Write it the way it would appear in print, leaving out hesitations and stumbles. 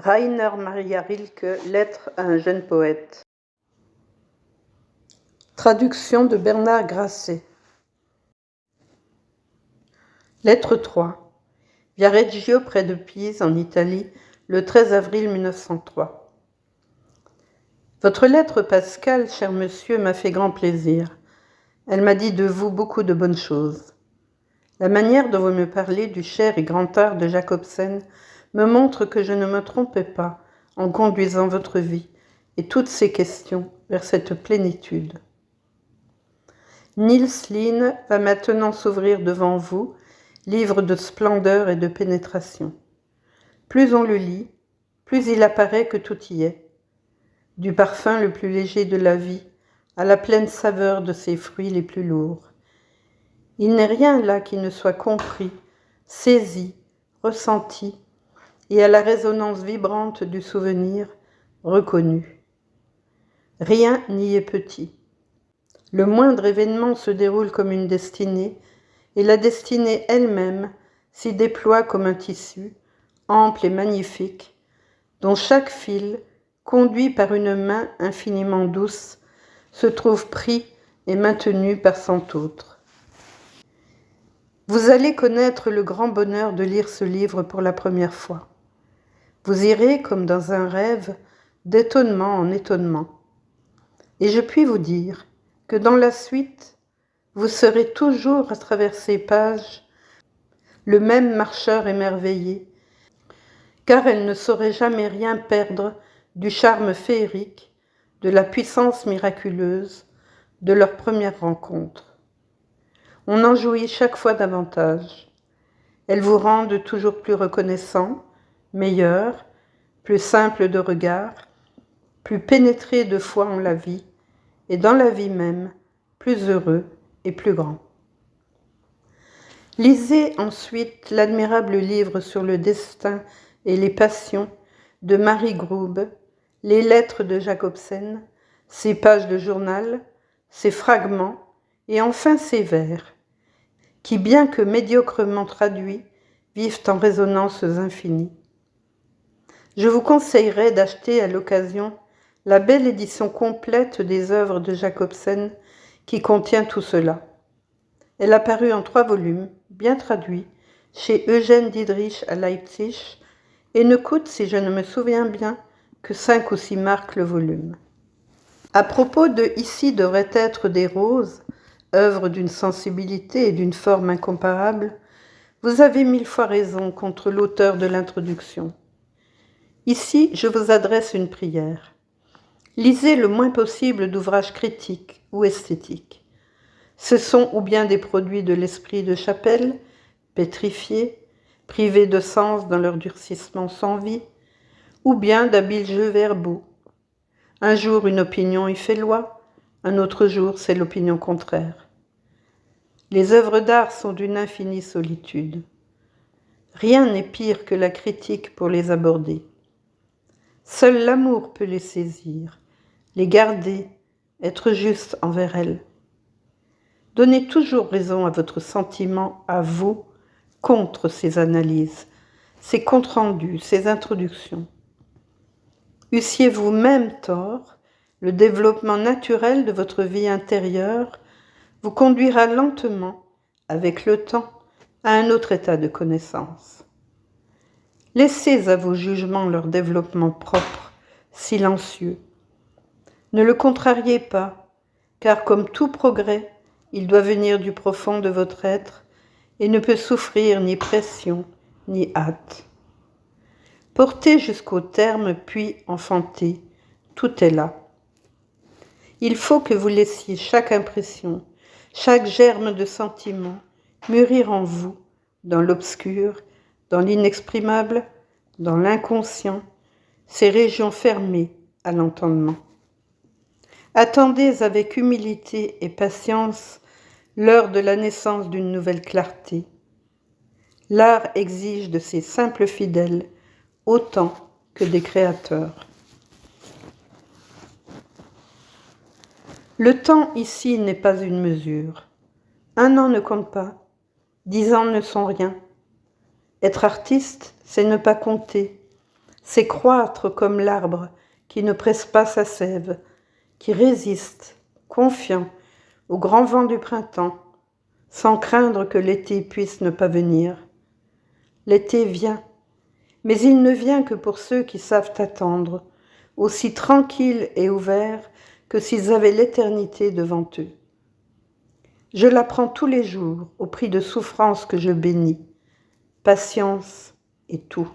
Rainer Maria Rilke, Lettre à un jeune poète. Traduction de Bernard Grasset. Lettre 3. Viareggio, près de Pise, en Italie, le 13 avril 1903. Votre lettre, Pascal, cher monsieur, m'a fait grand plaisir. Elle m'a dit de vous beaucoup de bonnes choses. La manière dont vous me parlez du cher et grand art de Jacobsen me montre que je ne me trompais pas en conduisant votre vie et toutes ces questions vers cette plénitude. Niels Lien va maintenant s'ouvrir devant vous, livre de splendeur et de pénétration. Plus on le lit, plus il apparaît que tout y est. Du parfum le plus léger de la vie à la pleine saveur de ses fruits les plus lourds. Il n'est rien là qui ne soit compris, saisi, ressenti, et à la résonance vibrante du souvenir, reconnu. Rien n'y est petit. Le moindre événement se déroule comme une destinée, et la destinée elle-même s'y déploie comme un tissu, ample et magnifique, dont chaque fil, conduit par une main infiniment douce, se trouve pris et maintenu par cent autres. Vous allez connaître le grand bonheur de lire ce livre pour la première fois. Vous irez, comme dans un rêve, d'étonnement en étonnement. Et je puis vous dire que dans la suite, vous serez toujours à travers ces pages le même marcheur émerveillé, car elles ne sauraient jamais rien perdre du charme féerique, de la puissance miraculeuse de leur première rencontre. On en jouit chaque fois davantage. Elles vous rendent toujours plus reconnaissant, meilleur, plus simple de regard, plus pénétré de foi en la vie, et dans la vie même, plus heureux et plus grand. Lisez ensuite l'admirable livre sur le destin et les passions de Marie Grubbe, les lettres de Jacobsen, ses pages de journal, ses fragments et enfin ses vers, qui, bien que médiocrement traduits, vivent en résonances infinies. Je vous conseillerais d'acheter à l'occasion la belle édition complète des œuvres de Jacobsen qui contient tout cela. Elle a paru en 3 volumes, bien traduits, chez Eugène Diedrich à Leipzig et ne coûte, si je ne me souviens bien, que 5 ou 6 marks le volume. À propos de Ici devraient être des roses, œuvre d'une sensibilité et d'une forme incomparables, vous avez 1000 fois raison contre l'auteur de l'introduction. Ici, je vous adresse une prière. Lisez le moins possible d'ouvrages critiques ou esthétiques. Ce sont ou bien des produits de l'esprit de Chapelle, pétrifiés, privés de sens dans leur durcissement sans vie, ou bien d'habiles jeux verbaux. Un jour, une opinion y fait loi, un autre jour, c'est l'opinion contraire. Les œuvres d'art sont d'une infinie solitude. Rien n'est pire que la critique pour les aborder. Seul l'amour peut les saisir, les garder, être juste envers elles. Donnez toujours raison à votre sentiment, à vous, contre ces analyses, ces comptes rendus, ces introductions. Eussiez-vous même tort, le développement naturel de votre vie intérieure vous conduira lentement, avec le temps, à un autre état de connaissance. Laissez à vos jugements leur développement propre, silencieux. Ne le contrariez pas, car comme tout progrès, il doit venir du profond de votre être et ne peut souffrir ni pression, ni hâte. Portez jusqu'au terme, puis enfantez, tout est là. Il faut que vous laissiez chaque impression, chaque germe de sentiment mûrir en vous, dans l'obscur, dans l'inexprimable, dans l'inconscient, ces régions fermées à l'entendement. Attendez avec humilité et patience l'heure de la naissance d'une nouvelle clarté. L'art exige de ses simples fidèles autant que des créateurs. Le temps ici n'est pas une mesure. 1 an ne compte pas, 10 ans ne sont rien. Être artiste, c'est ne pas compter, c'est croître comme l'arbre qui ne presse pas sa sève, qui résiste, confiant, au grand vent du printemps, sans craindre que l'été puisse ne pas venir. L'été vient, mais il ne vient que pour ceux qui savent attendre, aussi tranquilles et ouverts que s'ils avaient l'éternité devant eux. Je l'apprends tous les jours au prix de souffrances que je bénis, patience et tout.